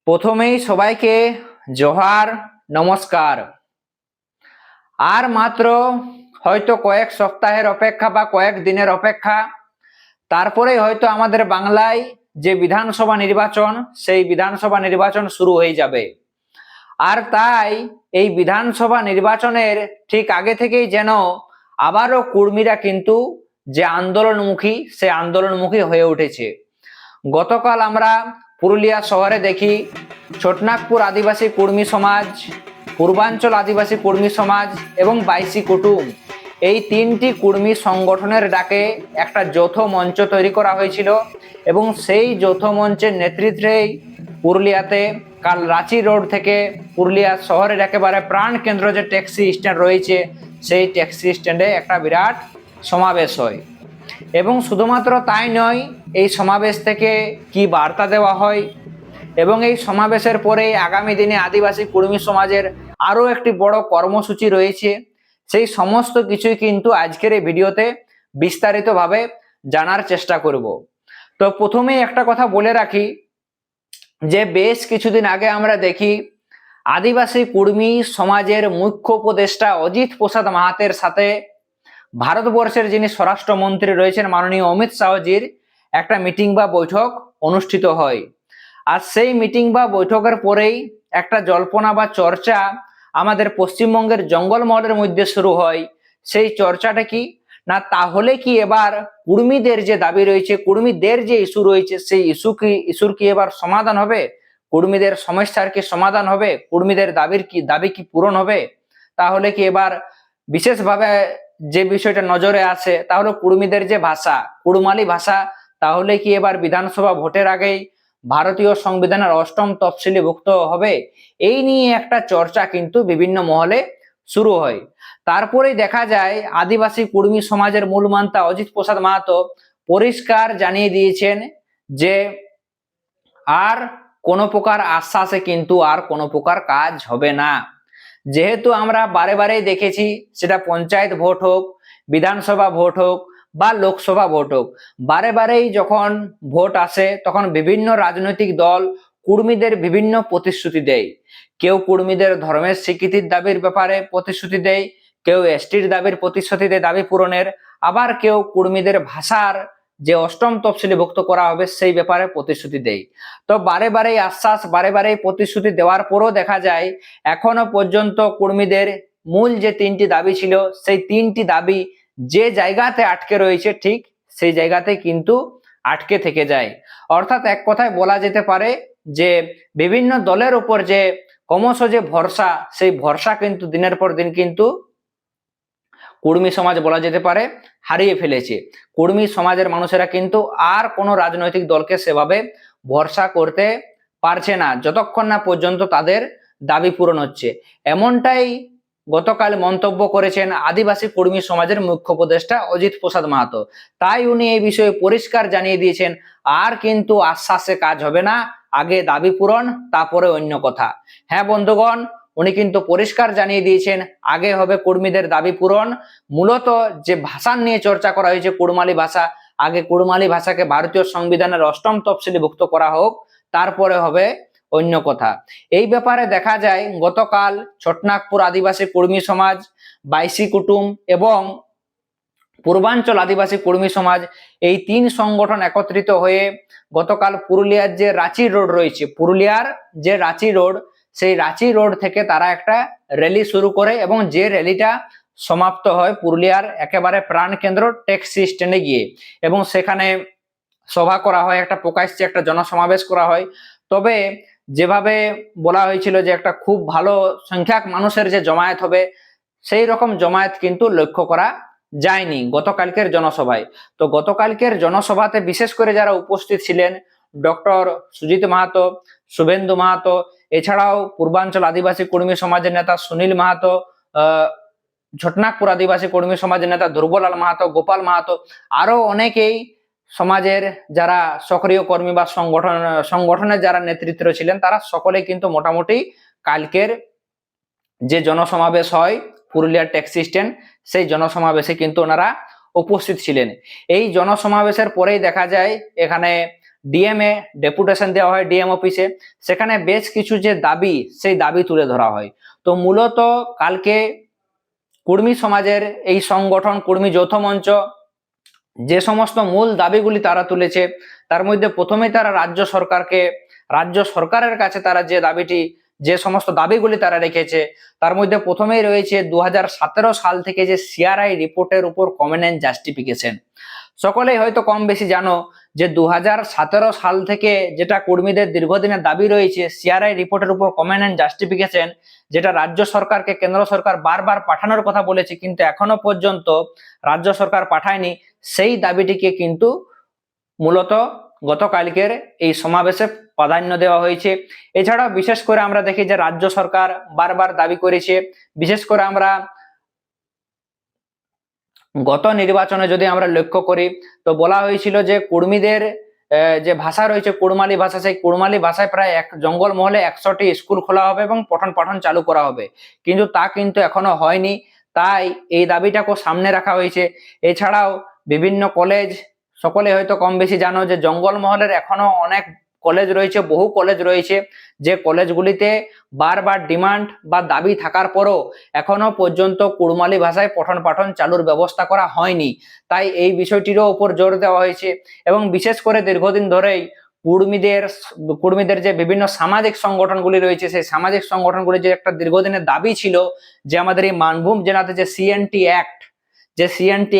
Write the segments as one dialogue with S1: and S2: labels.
S1: প্রথমেই সবাইকে জোহার, নমস্কার। আর মাত্র হয়তো কয়েক সপ্তাহের অপেক্ষা বা কয়েক দিনের অপেক্ষা, তারপরেই হয়তো আমাদের বাংলায় যে বিধানসভা নির্বাচন, সেই বিধানসভা নির্বাচন শুরু হয়ে যাবে। আর তাই এই বিধানসভা নির্বাচনের ঠিক আগে থেকেই যেন আবারও কর্মীরা কিন্তু যে আন্দোলনমুখী, সে আন্দোলনমুখী হয়ে উঠেছে। গতকাল আমরা পুরুলিয়া শহরে দেখি ছোটনাগপুর আদিবাসী কর্মী সমাজ, পূর্বাঞ্চল আদিবাসী কর্মী সমাজ এবং বাইশি কুটুম, এই তিনটি কর্মী সংগঠনের ডাকে একটা যৌথ মঞ্চ তৈরি করা হয়েছিল এবং সেই যৌথ মঞ্চের নেতৃত্বেই পুরুলিয়াতে কাল রাঁচি রোড থেকে পুরুলিয়া শহরের একেবারে প্রাণ কেন্দ্র যে ট্যাক্সি স্ট্যান্ড রয়েছে, সেই ট্যাক্সি স্ট্যান্ডে একটা বিরাট সমাবেশ হয়। এবং শুধুমাত্র তাই নয়, এই সমাবেশ থেকে কি বার্তা দেওয়া হয় এবং এই সমাবেশের পরে আগামী দিনে আদিবাসী কর্মী সমাজের আরো একটি বড় কর্মসূচি রয়েছে, সেই সমস্ত কিছুই কিন্তু আজকের এই ভিডিওতে বিস্তারিতভাবে জানার চেষ্টা করব। তো প্রথমেই একটা কথা বলে রাখি যে বেশ কিছুদিন আগে আমরা দেখি আদিবাসী কর্মী সমাজের মুখ্য উপদেষ্টা অজিত প্রসাদ মাহাতের সাথে ভারতবর্ষের যিনি স্বরাষ্ট্রমন্ত্রী রয়েছেন মাননীয় অমিত শাহজির একটা মিটিং বা বৈঠক অনুষ্ঠিত হয়। আর সেই মিটিং বা বৈঠকের পরেই একটা জল্পনা বা চর্চা আমাদের পশ্চিমবঙ্গের জঙ্গলমহলের মধ্যে শুরু হয়। সেই চর্চাটা কি না, তাহলে কি এবার কুর্মীদের যে দাবি রয়েছে, কুর্মীদের যে ইস্যু রয়েছে, সেই ইস্যুর কি এবার সমাধান হবে? কুর্মীদের সমস্যার কি সমাধান হবে? কুর্মীদের দাবি কি পূরণ হবে? তাহলে কি এবার বিশেষভাবে যে বিষয়টা নজরে আসে, তাহলে কুর্মীদের যে ভাষা, কুড়মালি ভাষা, তাহলে কি এবার বিধানসভা ভোটের আগেই ভারতীয় সংবিধানের অষ্টম তফসিলিভুক্ত হবে? এই নিয়ে একটা চর্চা কিন্তু বিভিন্ন মহলে শুরু হয়। তারপরেই দেখা যায় আদিবাসী কর্মী সমাজের মূল মান্তা অজিত প্রসাদ মাহাতো পরিষ্কার জানিয়ে দিয়েছেন যে আর কোনো প্রকার আশ্বাসে কিন্তু আর কোনো প্রকার কাজ হবে না। যেহেতু আমরা বারে বারেই দেখেছি, সেটা পঞ্চায়েত ভোট হোক, বিধানসভা ভোট হোক বা লোকসভা ভোট হোক, বারে বারেই যখন ভোট আসে তখন বিভিন্ন রাজনৈতিক দল কর্মীদের বিভিন্ন প্রতিশ্রুতি দেয়। কেউ কর্মীদের ধর্মের স্বীকৃতির দাবির ব্যাপারে প্রতিশ্রুতি দেয়, কেউ এসটির দাবির প্রতিশ্রুতি দেয় দাবি পূরণের, আবার কেউ কর্মীদের ভাষার যে অষ্টম তফসিলিভুক্ত করা হবে সেই ব্যাপারে প্রতিশ্রুতি দেয়। তো বারে বারেই আশ্বাস, বারে বারেই প্রতিশ্রুতি দেওয়ার পরও দেখা যায় এখনো পর্যন্ত কর্মীদের মূল যে তিনটি দাবি ছিল, সেই তিনটি দাবি যে জায়গাতে আটকে রয়েছে, ঠিক সেই জায়গাতে কিন্তু আটকে থেকে যায়। অর্থাৎ এক কথায় বলা যেতে পারে যে বিভিন্ন দলের উপর যে ক্রমশ যে ভরসা, সেই ভরসা কিন্তু দিনের পর দিন কিন্তু কর্মী সমাজ বলা যেতে পারে হারিয়ে ফেলেছে। কর্মী সমাজের মানুষেরা কিন্তু আর কোনো রাজনৈতিক দলকে সেভাবে ভরসা করতে পারছে না যতক্ষণ না পর্যন্ত তাদের দাবি পূরণ হচ্ছে। এমনটাই গতকাল মন্তব্য করেছেন আদিবাসী কর্মী সমাজের মুখ্য উপদেষ্টা অজিত প্রসাদ মাহাতো। তাই উনি এই বিষয়ে পরিষ্কার জানিয়ে দিয়েছেন আর কিন্তু আশ্বাসে কাজ হবে না, আগে দাবি পূরণ, তারপরে অন্য কথা। হ্যাঁ বন্ধুগণ, উনি কিন্তু পরিষ্কার জানিয়ে দিয়েছেন আগে হবে কর্মীদের দাবি পূরণ। মূলত যে ভাষা নিয়ে চর্চা করা হয়েছে, কুড়মালি ভাষা, আগে কুড়মালি ভাষাকে ভারতীয় সংবিধানের অষ্টম তফসিলিভুক্ত করা হোক, তারপরে হবে অন্য কথা। এই ব্যাপারে দেখা যায় গতকাল ছোটনাগপুর আদিবাসী কর্মী সমাজ, বাইশি কুটুম এবং পূর্বাঞ্চল আদিবাসী কর্মী সমাজ, এই তিন সংগঠন একত্রিত হয়ে গতকাল পুরুলিয়ার যে রাঁচি রোড রয়েছে, পুরুলিয়ার যে রাঁচি রোড, সেই রাঁচি রোড থেকে তারা একটা র্যালি শুরু করে এবং যে র্যালিটা সমাপ্ত হয় পুরুলিয়ার একেবারে প্রাণ কেন্দ্র ট্যাক্সি স্ট্যান্ডে গিয়ে, এবং সেখানে সভা করা হয়, একটা প্রকাশ্যে একটা জনসমাবেশ করা হয়। তবে যেভাবে বলা হয়েছিল যে একটা খুব ভালো সংখ্যক মানুষের যে জমায়েত হবে, সেই রকম জমায়েত কিন্তু লক্ষ্য করা যায়নি গতকালকের জনসভায়। তো গতকালকের জনসভাতে বিশেষ করে যারা উপস্থিত ছিলেন, ডক্টর সুজিত মাহাতো, শুভেন্দু মাহাতো, এছাড়াও পূর্বাঞ্চল আদিবাসী কর্মী সমাজের নেতা সুনীল মাহাতো, ছোটনাগপুর আদিবাসী কর্মী সমাজের নেতা ধ্রুবলাল মাহাতো, গোপাল মাহাতো, আরো অনেকেই সমাজের যারা সক্রিয় কর্মী বা সংগঠনের যারা নেতৃত্ব ছিলেন, তারা সকলে কিন্তু মোটামুটি কালকের যে জনসমাবেশ হয় পুরুলিয়ার ট্যাক্সি স্ট্যান্ড, সেই জনসমাবেশে কিন্তু ওনারা উপস্থিত ছিলেন। এই জনসমাবেশের পরেই দেখা যায় এখানে ডিএম এ ডেপুটেশন দেওয়া হয় ডিএম অফিসে, সেখানে বেশ কিছু যে দাবি সেই দাবি তুলে ধরা হয়। তো মূলত কালকে কুর্মী সমাজের এই সংগঠন কুর্মী যৌথ মঞ্চ যে সমস্ত মূল দাবিগুলি তারা তুলেছে, তার মধ্যে প্রথমেই তারা রাজ্য সরকারের কাছে তারা যে সমস্ত দাবিগুলি তারা রেখেছে, তার মধ্যে প্রথমেই রয়েছে 2017 সাল থেকে যে সিআরআই রিপোর্টের উপর কমেন্ট এন্ড জাস্টিফিকেশন। সকলেই হয়তো কম বেশি জানো যে 2017 সাল থেকে যেটা কর্মীদের দীর্ঘদিনের দাবি রয়েছে সিআরআই রিপোর্টের উপর কমেন্ট এন্ড জাস্টিফিকেশন, যেটা রাজ্য সরকারকে কেন্দ্র সরকার বারবার পাঠানোর কথা বলেছে কিন্তু এখনো পর্যন্ত রাজ্য সরকার পাঠায়নি। সেই দাবিটিকে কিন্তু মূলত গতকালকের এই সমাবেশে প্রাধান্য দেওয়া হয়েছে। এছাড়াও বিশেষ করে আমরা দেখি যে রাজ্য সরকার বারবার দাবি করেছে, বিশেষ করে আমরা গত নির্বাচনে যদি আমরা লক্ষ্য করি তো বলা হয়েছিল যে কুর্মীদের যে ভাষা রয়েছে কুড়মালি ভাষা, সেই কুড়মালি ভাষায় প্রায় জঙ্গলমহলে 100টি স্কুল খোলা হবে এবং পঠন পাঠন চালু করা হবে, কিন্তু তা কিন্তু এখনো হয়নি। তাই এই দাবিটাকে সামনে রাখা হয়েছে। এছাড়াও বিভিন্ন কলেজ, সকলে হয়তো কম বেশি জানো যে জঙ্গলমহলের এখনো অনেক কলেজ রয়েছে, বহু কলেজ রয়েছে যে কলেজগুলিতে বারবার ডিমান্ড বা দাবি থাকার পরও এখনো পর্যন্ত কুড়মালি ভাষায় পঠন পাঠন চালুর ব্যবস্থা করা হয়নি। তাই এই বিষয়টিরও উপর জোর দেওয়া হয়েছে এবং বিশেষ করে দীর্ঘদিন ধরেই কুর্মীদের যে বিভিন্ন সামাজিক সংগঠনগুলি রয়েছে সেই সামাজিক সংগঠনগুলি যে একটা দীর্ঘদিনের দাবি ছিল যে আমাদের এই মানভূম জেলাতে যে সিএনটি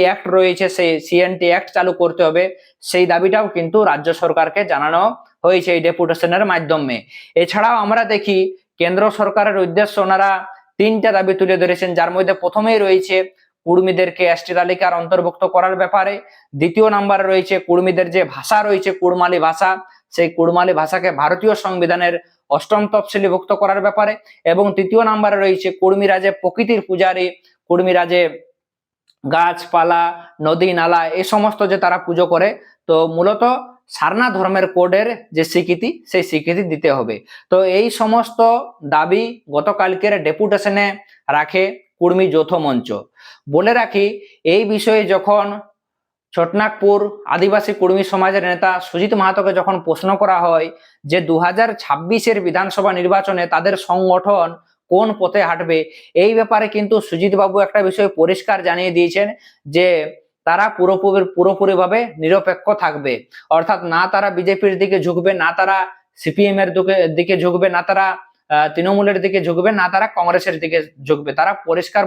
S1: অ্যাক্ট রয়েছে সেই সিএনটি অ্যাক্ট চালু করতে হবে, সেই দাবিটাও কিন্তু রাজ্য সরকারকে জানানো হয়েছে এই ডেপুটেশনের মাধ্যমে। এছাড়াও আমরা দেখি কেন্দ্র সরকারের উদ্দেশ্য ওনারা 3টা দাবি তুলে ধরেছেন, যার মধ্যে প্রথমেই রয়েছে কুর্মীদেরকে এসটি তালিকার অন্তর্ভুক্ত করার ব্যাপারে, দ্বিতীয় নম্বরে রয়েছে কুর্মীদের যে ভাষা রয়েছে কুড়মালি ভাষা, সেই কুড়মালি ভাষাকে ভারতীয় সংবিধানের 8ম তফসিলিভুক্ত করার ব্যাপারে, এবং তৃতীয় নম্বরে রয়েছে কুর্মীরা যে প্রকৃতির পূজারী, কুর্মীরা যে গাছপালা নদী নালা এই সমস্ত যে তারা পুজো করে, তো মূলত সারনা ধর্মের কোডের যে স্বীকৃতি সেই স্বীকৃতি দিতে হবে। তো এই সমস্ত দাবি গতকালকের ডেপুটেশনে রাখে কুর্মী যৌথ মঞ্চ। বলে রাখি এই বিষয়ে যখন ছোটনাগপুর আদিবাসী কুর্মী সমাজের নেতা সুজিত মাহাতোকে যখন প্রশ্ন করা হয় যে 2026-এর বিধানসভা নির্বাচনে তাদের সংগঠন কোন পথে হাঁটবে, এই ব্যাপারে কিন্তু সুজিত বাবু একটা বিষয় পরিষ্কার জানিয়ে দিয়েছেন যে তারা পুরোপুরিভাবে নিরপেক্ষ থাকবে, অর্থাৎ না তারা বিজেপির দিকে ঝুঁকবে, না তারা সিপিএম এর দিকে ঝুঁকবে, না তারা তৃণমূলের দিকে ঝুঁকবে, না তারা কংগ্রেসের দিকে ঝুঁকবে। তারা পরিষ্কার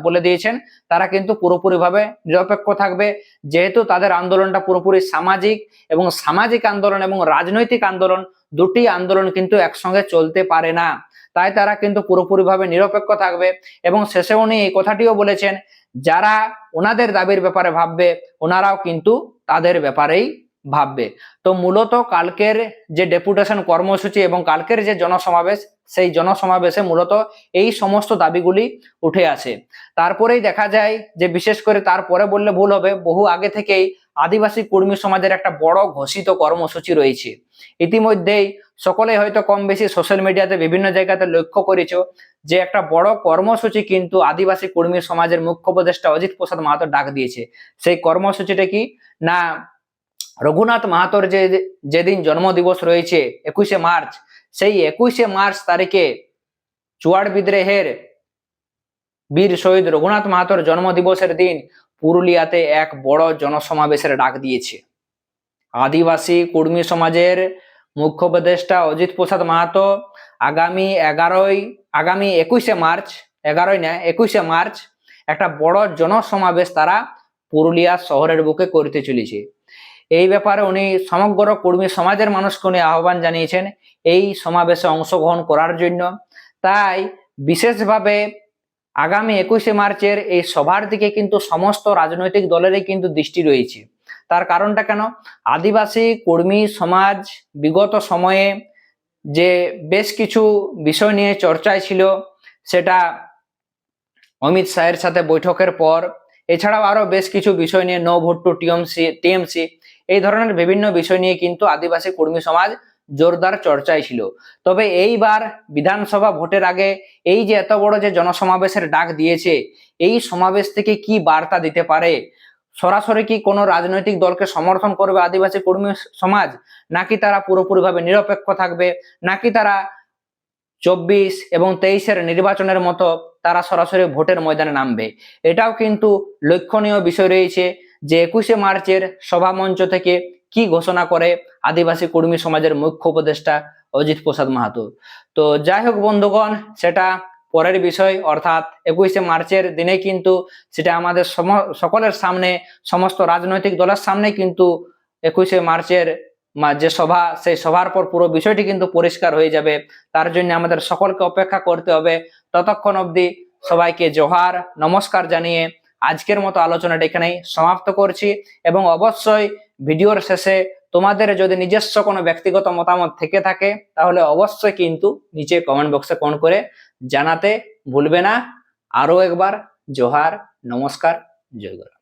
S1: বলে দিয়েছেন তারা কিন্তু পুরোপুরিভাবে নিরপেক্ষ থাকবে, যেহেতু তাদের আন্দোলনটা পুরোপুরি সামাজিক এবং সামাজিক আন্দোলন এবং রাজনৈতিক আন্দোলন দুটি আন্দোলন কিন্তু একসঙ্গে চলতে পারে না, তাই তারা কিন্তু পুরোপুরিভাবে নিরপেক্ষ থাকবে। এবং শেষে উনি এই কথাটিও বলেছেন যারা ওনাদের দাবির ব্যাপারে ভাববে ওনারাও কিন্তু তাদের ব্যাপারেই ভাববে। তো মূলত কালকের যে ডেপুটেশন কর্মসূচি এবং কালকের যে জনসমাবেশ, সেই জনসমাবেশে মূলত এই সমস্ত দাবিগুলি উঠে আসে। তারপরেই দেখা যায় যে বিশেষ করে তারপরে বললে ভুল হবে, বহু আগে থেকেই আদিবাসী কর্মী সমাজের একটা বড় ঘোষিত কর্মসূচি রয়েছে। ইতিমধ্যেই সকলে হয়তো কম বেশি সোশ্যাল মিডিয়াতে বিভিন্ন জায়গাতে লক্ষ্য করেছো যে একটা বড় কর্মসূচি কিন্তু আদিবাসী কর্মী সমাজের মুখ্য উপদেষ্টা অজিত প্রসাদ মাহাতো ডাক দিয়েছে। সেই কর্মসূচিটা কি না, রঘুনাথ মাহাতোর যেদিন জন্মদিবস রয়েছে 21শে মার্চ, সেই 21শে মার্চ তারিখে চুয়াড় বিদ্রোহের বীর শহীদ রঘুনাথ মাহাতোর জন্মদিবসের দিন পুরুলিয়াতে এক বড় জনসমাবেশের ডাক দিয়েছে আদিবাসী কর্মী সমাজের মুখ্য উপদেষ্টা অজিত প্রসাদ মাহাতো। আগামী 21শে মার্চ একটা বড় জনসমাবেশ তারা পুরুলিয়া শহরের বুকে করতে চলেছে। এই ব্যাপারে উনি সমগ্র কর্মী সমাজের মানুষকে উনি আহ্বান জানিয়েছেন এই সমাবেশে অংশগ্রহণ করার জন্য। তাই বিশেষভাবে আগামী 21শে মার্চের এই সভার দিকে কিন্তু সমস্ত রাজনৈতিক দলেরই কিন্তু দৃষ্টি রয়েছে। তার কারণটা কেন, আদিবাসী কর্মী সমাজ বিগত সময়ে যে বেশ কিছু বিষয় নিয়ে চর্চায় ছিল, সেটা অমিত শাহের সাথে বৈঠকের পর, এছাড়াও আরো বেশ কিছু বিষয় নিয়ে নো ভোট টু টিএমসি এই ধরনের বিভিন্ন বিষয় নিয়ে কিন্তু আদিবাসী কর্মী সমাজ জোরদার চর্চায় ছিল। তবে এইবার বিধানসভা ভোটের আগে এই যে এত বড় যে জনসমাবেশের ডাক দিয়েছে, এই সমাবেশ থেকে কি বার্তা দিতে পারে, সরাসরি কি কোনো রাজনৈতিক দলকে সমর্থন করবে আদিবাসী কর্মী সমাজ, নাকি তারা পুরোপুরিভাবে নিরপেক্ষ থাকবে, নাকি তারা 24 এবং 23-এর নির্বাচনের মতো তারা সরাসরি ভোটের ময়দানে নামবে? এটাও কিন্তু লক্ষণীয় বিষয় রয়েছে যে 21শে মার্চের সভামঞ্চ থেকে কি ঘোষণা করে আদিবাসী কর্মী সমাজের মুখ্য উপদেষ্টা অজিত প্রসাদ মাহাতো। তো যাই হোক বন্ধুগণ, সেটা পরের বিষয়, অর্থাৎ 21শে মার্চের দিনে কিন্তু সেটা আমাদের সকলের সামনে, সমস্ত রাজনৈতিক দলের সামনে কিন্তু 21শে মার্চের যে সভা, সেই সভার পর পুরো বিষয়টি কিন্তু পরিষ্কার হয়ে যাবে। তার জন্য আমাদের সকলকে অপেক্ষা করতে হবে। ততক্ষণ অবধি সবাইকে জোহার, নমস্কার জানিয়ে আজকের মতো আলোচনাটা এখানেই সমাপ্ত করছি। এবং অবশ্যই ভিডিওর শেষে তোমাদের যদি নিজস্ব কোনো ব্যক্তিগত মতামত থেকে থাকে তাহলে অবশ্যই কিন্তু নিচে কমেন্ট বক্সে কমেন্ট করে জানাতে ভুলবে না। আরো একবার জোহার, নমস্কার, জয় গুরু।